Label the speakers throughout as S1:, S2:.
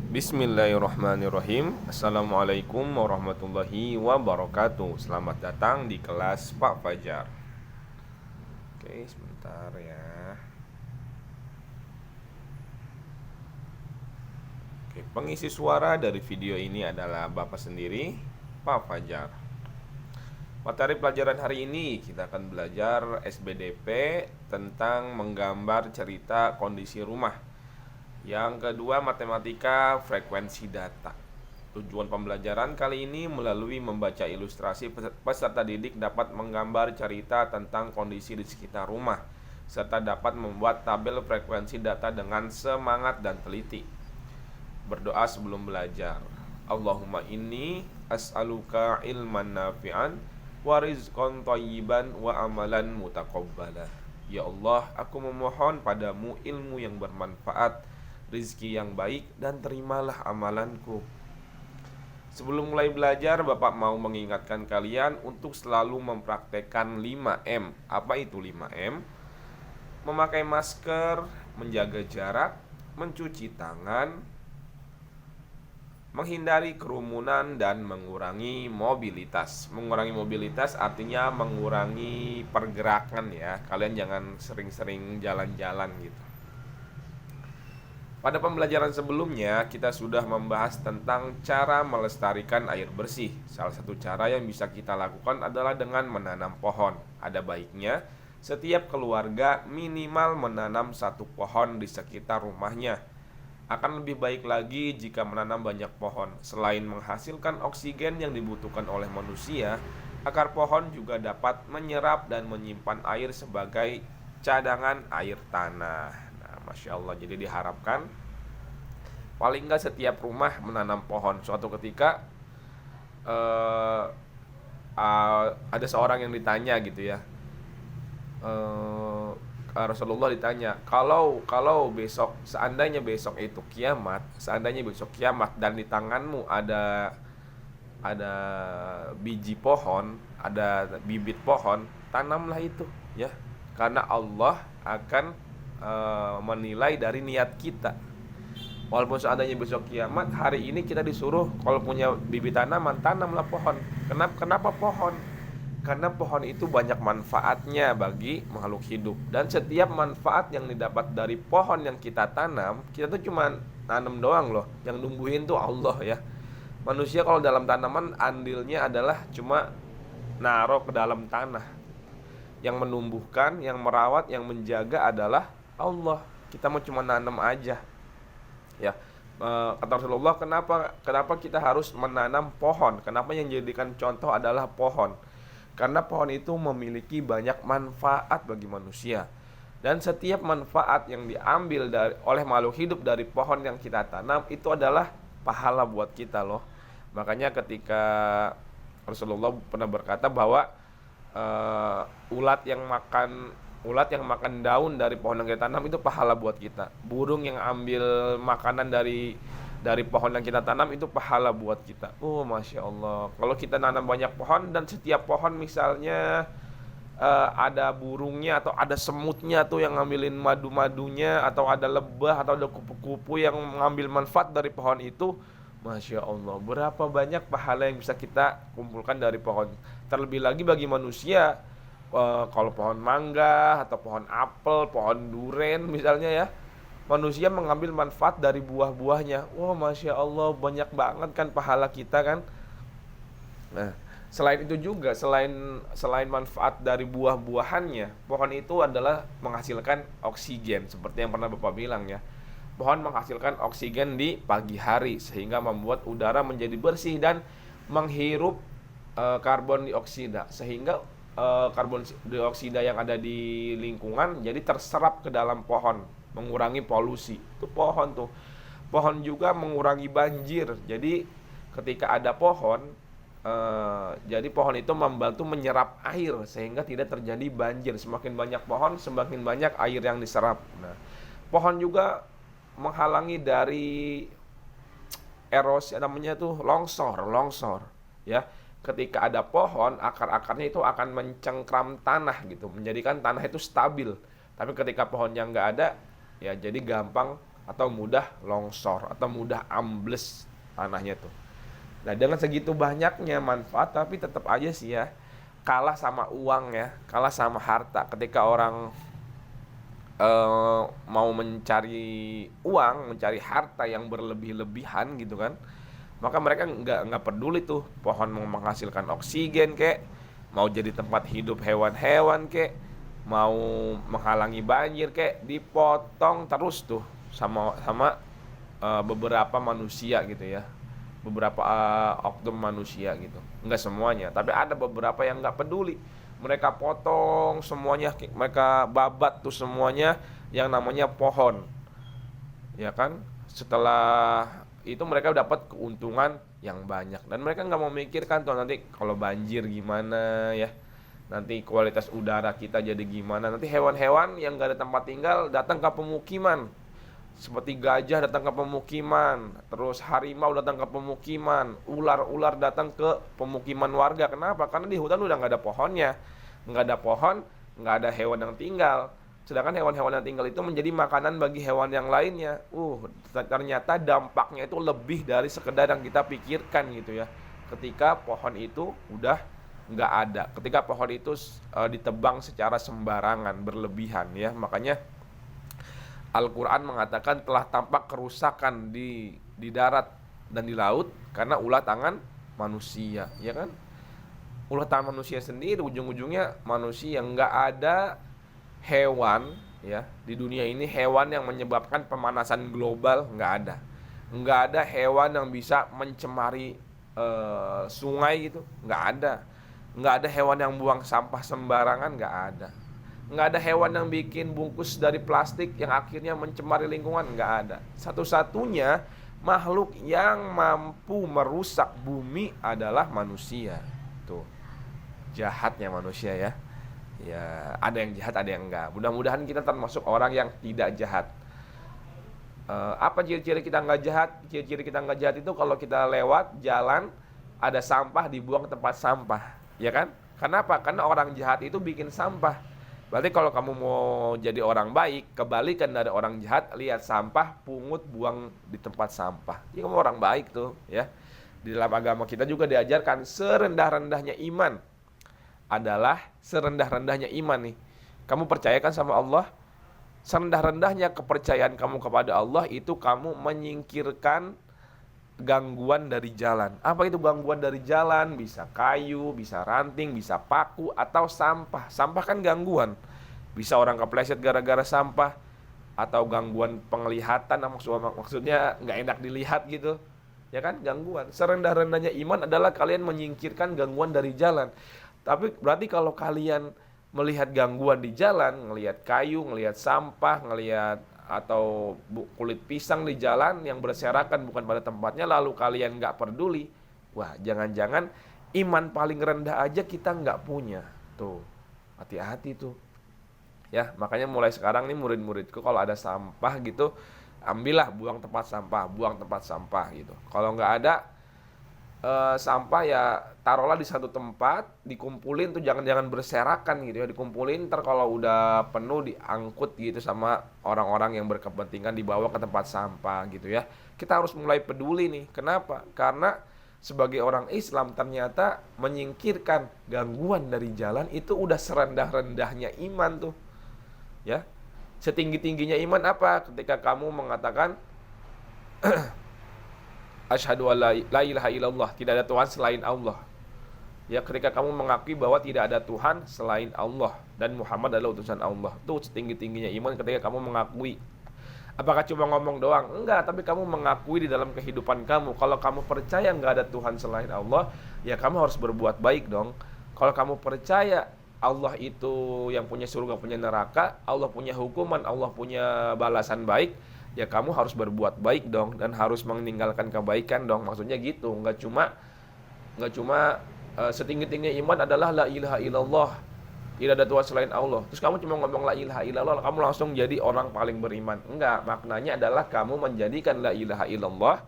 S1: Bismillahirrahmanirrahim. Assalamualaikum warahmatullahi wabarakatuh. Selamat datang di kelas Pak Fajar. Oke, sebentar ya. Oke, pengisi suara dari video ini adalah Bapak sendiri, Pak Fajar. Materi pelajaran hari ini kita akan belajar SBDP tentang menggambar cerita kondisi rumah. Yang kedua, matematika frekuensi data. Tujuan pembelajaran kali ini melalui membaca ilustrasi, peserta didik dapat menggambar cerita tentang kondisi di sekitar rumah serta dapat membuat tabel frekuensi data dengan semangat dan teliti. Berdoa sebelum belajar. Allahumma inni as'aluka ilman nafi'an wa rizqan thayyiban wa amalan mutaqabbala. Ya Allah, aku memohon padamu ilmu yang bermanfaat, rizki yang baik, dan terimalah amalanku. Sebelum mulai belajar, Bapak mau mengingatkan kalian untuk selalu mempraktekkan 5M. Apa itu 5M? Memakai masker, menjaga jarak, mencuci tangan, menghindari kerumunan, dan mengurangi mobilitas. Mengurangi mobilitas artinya mengurangi pergerakan ya. Kalian jangan sering-sering jalan-jalan gitu. Pada pembelajaran sebelumnya, kita sudah membahas tentang cara melestarikan air bersih. Salah satu cara yang bisa kita lakukan adalah dengan menanam pohon. Ada baiknya, setiap keluarga minimal menanam satu pohon di sekitar rumahnya. Akan lebih baik lagi jika menanam banyak pohon. Selain menghasilkan oksigen yang dibutuhkan oleh manusia, akar pohon juga dapat menyerap dan menyimpan air sebagai cadangan air tanah. Masya Allah, jadi diharapkan paling nggak setiap rumah menanam pohon. Suatu ketika ada seorang yang ditanya gitu ya, Rasulullah ditanya, kalau besok seandainya besok kiamat dan di tanganmu ada biji pohon, ada bibit pohon, tanamlah itu ya, karena Allah akan menilai dari niat kita. Walaupun seandainya besok kiamat, hari ini kita disuruh kalau punya bibit tanaman, tanamlah pohon. Kenapa pohon? Karena pohon itu banyak manfaatnya bagi makhluk hidup. Dan setiap manfaat yang didapat dari pohon yang kita tanam, kita tuh cuma tanam doang loh. Yang numbuhin tuh Allah ya. Manusia kalau dalam tanaman andilnya adalah cuma naruh ke dalam tanah. Yang menumbuhkan, yang merawat, yang menjaga adalah Allah. Kita mau cuma nanam aja ya. Kata Rasulullah, kenapa kita harus menanam pohon? Kenapa yang dijadikan contoh adalah pohon? Karena pohon itu memiliki banyak manfaat bagi manusia. Dan setiap manfaat yang diambil oleh makhluk hidup dari pohon yang kita tanam itu adalah pahala buat kita loh. Makanya ketika Rasulullah pernah berkata bahwa ulat yang makan daun dari pohon yang kita tanam itu pahala buat kita. Burung yang ambil makanan dari pohon yang kita tanam itu pahala buat kita. Oh, Masya Allah. Kalau kita nanam banyak pohon dan setiap pohon misalnya ada burungnya atau ada semutnya tuh yang ngambilin madu-madunya, atau ada lebah atau ada kupu-kupu yang mengambil manfaat dari pohon itu, Masya Allah, berapa banyak pahala yang bisa kita kumpulkan dari pohon. Terlebih lagi bagi manusia, kalau pohon mangga atau pohon apel, pohon duren misalnya ya, manusia mengambil manfaat dari buah-buahnya. Wah, Masya Allah, banyak banget kan pahala kita kan. Nah, selain itu juga, selain manfaat dari buah-buahannya, pohon itu adalah menghasilkan oksigen. Seperti yang pernah Bapak bilang ya, pohon menghasilkan oksigen di pagi hari sehingga membuat udara menjadi bersih dan menghirup karbon dioksida, sehingga karbon dioksida yang ada di lingkungan jadi terserap ke dalam pohon, mengurangi polusi. Itu pohon tuh. Pohon juga mengurangi banjir. Jadi ketika ada pohon, jadi pohon itu membantu menyerap air sehingga tidak terjadi banjir. Semakin banyak pohon, semakin banyak air yang diserap. Nah, pohon juga menghalangi dari erosi, namanya tuh longsor ya. Ketika ada pohon, akar-akarnya itu akan mencengkram tanah gitu, menjadikan tanah itu stabil. Tapi ketika pohonnya nggak ada, ya jadi gampang atau mudah longsor atau mudah ambles tanahnya tuh. Nah, dengan segitu banyaknya manfaat tapi tetap aja sih ya kalah sama uang ya, kalah sama harta. Ketika orang mau mencari uang, mencari harta yang berlebih-lebihan gitu kan, maka mereka nggak peduli tuh pohon mau menghasilkan oksigen kek, mau jadi tempat hidup hewan-hewan kek, mau menghalangi banjir kek, dipotong terus tuh sama sama beberapa manusia gitu ya, beberapa oknum manusia gitu. Nggak semuanya, tapi ada beberapa yang nggak peduli. Mereka potong semuanya, mereka babat tuh semuanya yang namanya pohon, ya kan? Setelah itu mereka dapat keuntungan yang banyak dan mereka nggak mau memikirkan tuh nanti kalau banjir gimana ya, nanti kualitas udara kita jadi gimana, nanti hewan-hewan yang nggak ada tempat tinggal datang ke pemukiman, seperti gajah datang ke pemukiman, terus harimau datang ke pemukiman, ular-ular datang ke pemukiman warga. Kenapa? Karena di hutan udah nggak ada pohonnya, nggak ada pohon, nggak ada hewan yang tinggal. Sedangkan hewan-hewan yang tinggal itu menjadi makanan bagi hewan yang lainnya. Ternyata dampaknya itu lebih dari sekedar yang kita pikirkan gitu ya. Ketika pohon itu udah nggak ada, ketika pohon itu ditebang secara sembarangan, berlebihan ya. Makanya Al-Quran mengatakan telah tampak kerusakan di darat dan di laut karena ulah tangan manusia, ya kan? Ulah tangan manusia sendiri, ujung-ujungnya manusia. Nggak ada hewan ya di dunia ini, hewan yang menyebabkan pemanasan global, nggak ada hewan yang bisa mencemari sungai gitu, nggak ada hewan yang buang sampah sembarangan, nggak ada hewan yang bikin bungkus dari plastik yang akhirnya mencemari lingkungan, nggak ada. Satu-satunya makhluk yang mampu merusak bumi adalah manusia. Tuh, jahatnya manusia ya. Ya, ada yang jahat, ada yang enggak. Mudah-mudahan kita termasuk orang yang tidak jahat. Apa ciri-ciri kita nggak jahat? Ciri-ciri kita nggak jahat itu kalau kita lewat jalan ada sampah dibuang ke tempat sampah, ya kan? Kenapa? Karena orang jahat itu bikin sampah. Berarti kalau kamu mau jadi orang baik, kebalikan dari orang jahat, lihat sampah, pungut, buang di tempat sampah. Jadi kamu orang baik tuh, ya. Di dalam agama kita juga diajarkan serendah-rendahnya iman adalah serendah-rendahnya iman nih. Kamu percayakan sama Allah, serendah-rendahnya kepercayaan kamu kepada Allah itu kamu menyingkirkan gangguan dari jalan. Apa itu gangguan dari jalan? Bisa kayu, bisa ranting, bisa paku, atau sampah. Sampah kan gangguan. Bisa orang kepleset gara-gara sampah, atau gangguan penglihatan, maksudnya nggak enak dilihat gitu, ya kan, gangguan. Serendah-rendahnya iman adalah kalian menyingkirkan gangguan dari jalan. Tapi berarti kalau kalian melihat gangguan di jalan, ngelihat kayu, ngelihat sampah, ngelihat atau kulit pisang di jalan yang berserakan bukan pada tempatnya, lalu kalian nggak peduli, wah, jangan-jangan iman paling rendah aja kita nggak punya. Tuh, hati-hati tuh ya. Makanya mulai sekarang nih murid-muridku kalau ada sampah gitu, ambillah, buang tempat sampah gitu. Kalau nggak ada sampah ya taruhlah di satu tempat, dikumpulin tuh, jangan berserakan gitu ya, dikumpulin, ntar kalau udah penuh diangkut gitu sama orang-orang yang berkepentingan, dibawa ke tempat sampah gitu ya. Kita harus mulai peduli nih. Kenapa? Karena sebagai orang Islam ternyata menyingkirkan gangguan dari jalan itu udah serendah-rendahnya iman tuh ya. Setinggi-tingginya iman apa? Ketika kamu mengatakan asyhadu alla ilaha illallah, tidak ada Tuhan selain Allah. Ya, ketika kamu mengakui bahwa tidak ada Tuhan selain Allah dan Muhammad adalah utusan Allah. Itu setinggi-tingginya iman ketika kamu mengakui. Apakah cuma ngomong doang? Enggak, tapi kamu mengakui di dalam kehidupan kamu. Kalau kamu percaya enggak ada Tuhan selain Allah, ya kamu harus berbuat baik dong. Kalau kamu percaya Allah itu yang punya surga, punya neraka, Allah punya hukuman, Allah punya balasan baik, ya kamu harus berbuat baik dong, dan harus meninggalkan kebaikan dong. Maksudnya gitu. Nggak cuma setinggi-tingginya iman adalah la ilaha illallah, tidak ada Tuhan selain Allah, terus kamu cuma ngomong la ilaha illallah, kamu langsung jadi orang paling beriman. Enggak, maknanya adalah kamu menjadikan la ilaha illallah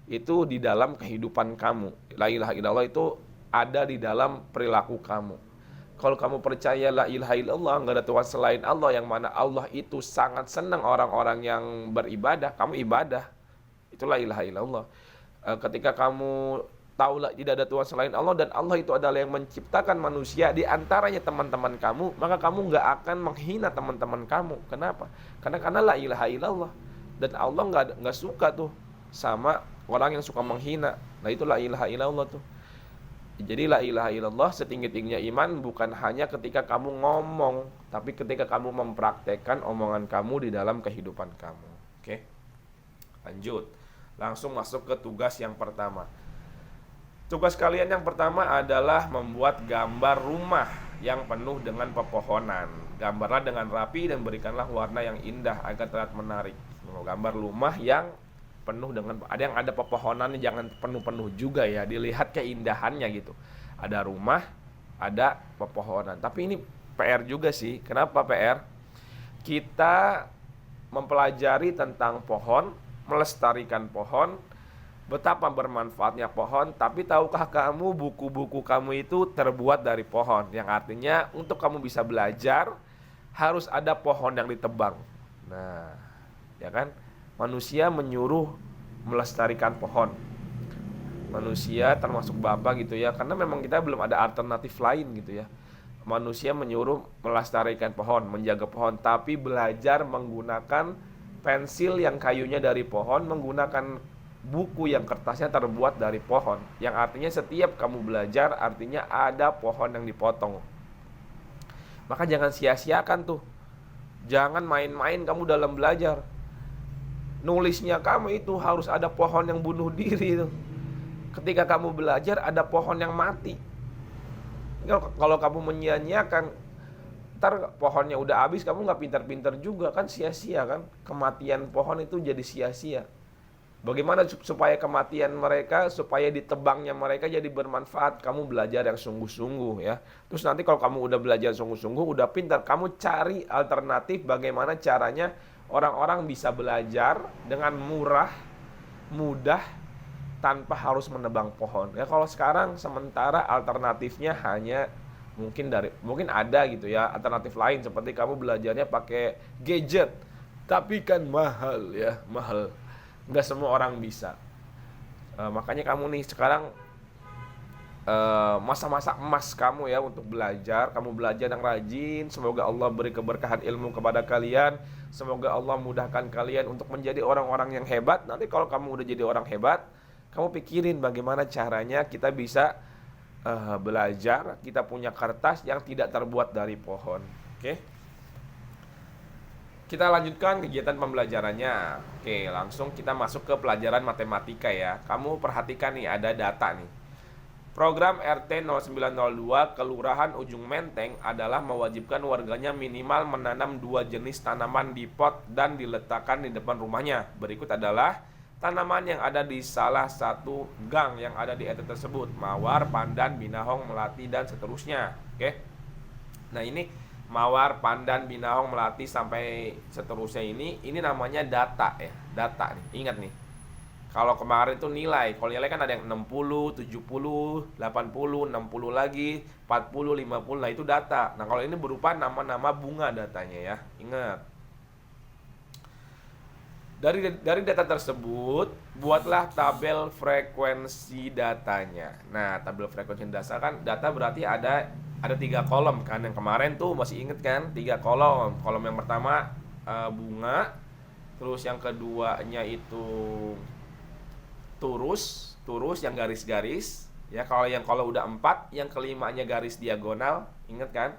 S1: itu di dalam kehidupan kamu. La ilaha illallah itu ada di dalam perilaku kamu. Kalau kamu percaya la ilaha illallah, nggak ada Tuhan selain Allah, yang mana Allah itu sangat senang orang-orang yang beribadah, kamu ibadah. Itulah ilaha illallah. Ketika kamu tahu tidak ada Tuhan selain Allah dan Allah itu adalah yang menciptakan manusia di antaranya teman-teman kamu, maka kamu nggak akan menghina teman-teman kamu. Kenapa? Karena la ilaha illallah. Dan Allah nggak suka tuh sama orang yang suka menghina. Nah itu la ilaha illallah tuh. Jadi la ilaha illallah setinggi-tingginya iman bukan hanya ketika kamu ngomong, tapi ketika kamu mempraktekkan omongan kamu di dalam kehidupan kamu. Oke. Lanjut. Langsung masuk ke tugas yang pertama. Tugas kalian yang pertama adalah membuat gambar rumah yang penuh dengan pepohonan. Gambarlah dengan rapi dan berikanlah warna yang indah agar terlihat menarik. Gambar rumah yang penuh dengan, ada yang ada pepohonannya, jangan penuh-penuh juga ya, dilihat keindahannya gitu. Ada rumah, ada pepohonan. Tapi ini PR juga sih. Kenapa PR? Kita mempelajari tentang pohon, melestarikan pohon, betapa bermanfaatnya pohon. Tapi tahukah kamu buku-buku kamu itu terbuat dari pohon? Yang artinya untuk kamu bisa belajar harus ada pohon yang ditebang. Nah, ya kan? Manusia menyuruh melestarikan pohon. Manusia termasuk Bapak gitu ya, karena memang kita belum ada alternatif lain gitu ya. Manusia menyuruh melestarikan pohon, menjaga pohon, tapi belajar menggunakan pensil yang kayunya dari pohon, menggunakan buku yang kertasnya terbuat dari pohon. Yang artinya setiap kamu belajar artinya ada pohon yang dipotong. Maka jangan sia-siakan tuh. Jangan main-main kamu dalam belajar. Nulisnya kamu itu harus ada pohon yang bunuh diri itu. Ketika kamu belajar ada pohon yang mati. Kalau kamu menyia-nyiakan, ntar pohonnya udah habis, kamu gak pintar-pintar juga, kan sia-sia kan. Kematian pohon itu jadi sia-sia. Bagaimana supaya kematian mereka, supaya ditebangnya mereka jadi bermanfaat? Kamu belajar yang sungguh-sungguh ya. Terus nanti kalau kamu udah belajar sungguh-sungguh, udah pintar, kamu cari alternatif bagaimana caranya orang-orang bisa belajar dengan murah, mudah, tanpa harus menebang pohon. Ya kalau sekarang sementara alternatifnya hanya mungkin ada gitu ya, alternatif lain seperti kamu belajarnya pakai gadget. Tapi kan mahal ya, mahal. Nggak semua orang bisa. Makanya kamu nih sekarang masa-masa emas kamu ya untuk belajar. Kamu belajar yang rajin. Semoga Allah beri keberkahan ilmu kepada kalian. Semoga Allah mudahkan kalian untuk menjadi orang-orang yang hebat. Nanti kalau kamu udah jadi orang hebat, kamu pikirin bagaimana caranya kita bisa belajar. Kita punya kertas yang tidak terbuat dari pohon. Oke? Kita lanjutkan kegiatan pembelajarannya. Oke, langsung kita masuk ke pelajaran matematika ya. Kamu perhatikan nih, ada data nih. Program RT 0902 Kelurahan Ujung Menteng adalah mewajibkan warganya minimal menanam 2 jenis tanaman di pot dan diletakkan di depan rumahnya. Berikut adalah tanaman yang ada di salah satu gang yang ada di RT tersebut: mawar, pandan, binahong, melati, dan seterusnya. Oke. Nah ini mawar, pandan, binahong, melati sampai seterusnya ini namanya data ya. Data nih, ingat nih. Kalau kemarin itu nilai, kalau nilai kan ada yang 60, 70, 80, 60 lagi, 40, 50, nah itu data. Nah kalau ini berupa nama-nama bunga datanya ya, ingat. Dari data tersebut, buatlah tabel frekuensi datanya. Nah tabel frekuensi data berarti ada 3 kolom kan. Yang kemarin tuh masih inget kan, 3 kolom. Kolom yang pertama bunga, terus yang keduanya itu turus yang garis-garis ya. Kalau udah 4, yang kelimanya garis diagonal, inget kan.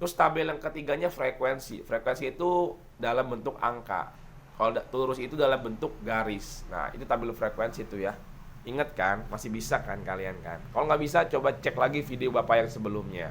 S1: Terus tabel yang ketiganya frekuensi itu dalam bentuk angka. Kalau turus itu dalam bentuk garis. Nah itu tabel frekuensi itu ya, inget kan. Masih bisa kan kalian kan? Kalau nggak bisa coba cek lagi video bapak yang sebelumnya.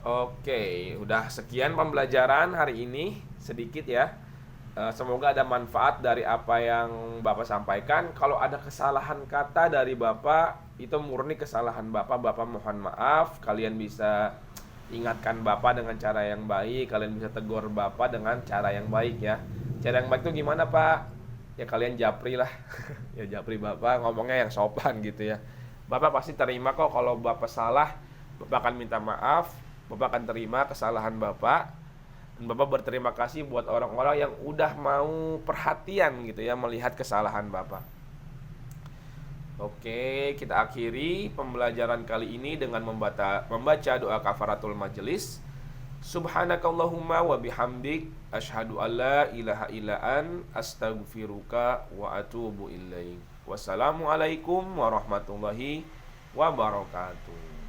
S1: Oke, udah sekian pembelajaran hari ini, sedikit ya. Semoga ada manfaat dari apa yang Bapak sampaikan. Kalau ada kesalahan kata dari Bapak, itu murni kesalahan Bapak. Bapak mohon maaf. Kalian bisa ingatkan Bapak dengan cara yang baik. Kalian bisa tegur Bapak dengan cara yang baik ya. Cara yang baik itu gimana Pak? Ya kalian japri lah. Ya japri Bapak, ngomongnya yang sopan gitu ya. Bapak pasti terima kok kalau Bapak salah. Bapak akan minta maaf, Bapak akan terima kesalahan Bapak, dan Bapak berterima kasih buat orang-orang yang udah mau perhatian gitu ya melihat kesalahan Bapak. Oke, kita akhiri pembelajaran kali ini dengan membaca doa kafaratul majelis. Subhanakallahumma wa bihamdik asyhadu alla ilaha illa an astaghfiruka wa atubu ilaik. Wassalamualaikum warahmatullahi wabarakatuh.